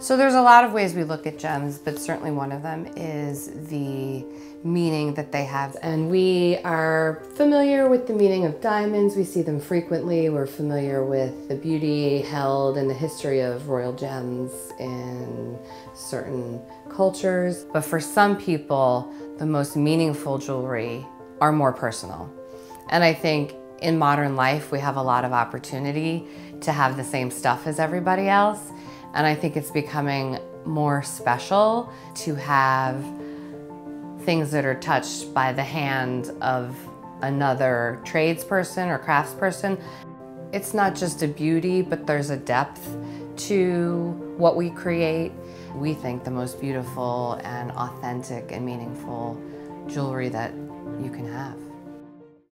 So there's a lot of ways we look at gems, but certainly one of them is the meaning that they have. And we are familiar with the meaning of diamonds. We see them frequently. We're familiar with the beauty held in the history of royal gems in certain cultures. But for some people, the most meaningful jewelry are more personal. And I think in modern life, we have a lot of opportunity to have the same stuff as everybody else. And I think it's becoming more special to have things that are touched by the hand of another tradesperson or craftsperson. It's not just a beauty, but there's a depth to what we create. We think the most beautiful and authentic and meaningful jewelry that you can have.